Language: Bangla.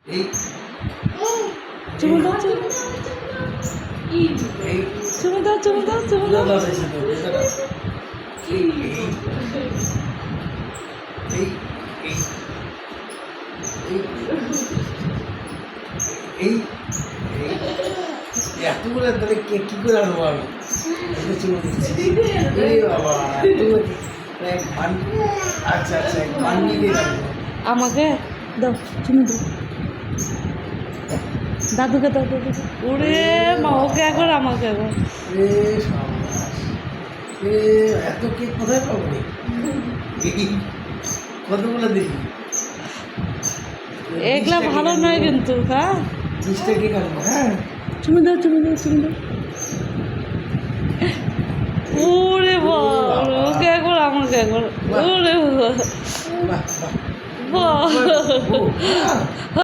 এই চুমু দাও চুমু দাও চুমু দাও চুমু দাও এই এতগুলো তাহলে কি করে আনবো আমি চুমু দিচ্ছি বাবা আচ্ছা আচ্ছা বানিয়ে দিয়ে রাখবো আমাকে দাও চুমু দাও দাদুকে দাও দাদুকে ওরে মা ওকে একবার আমাকে একবার এ সাবাস এ এত কেক কোথায় পাবো রে কতগুলো দেখি এগুলা ভালো নয় কিন্তু হ্যাঁ 20টা কেক আনবো হ্যাঁ চুমু দাও চুমু দাও চুমু দাও ওরে বাবা ওকে একবার আমাকে একবার ওরে বাবা বাহ বাহ বাহ বাহ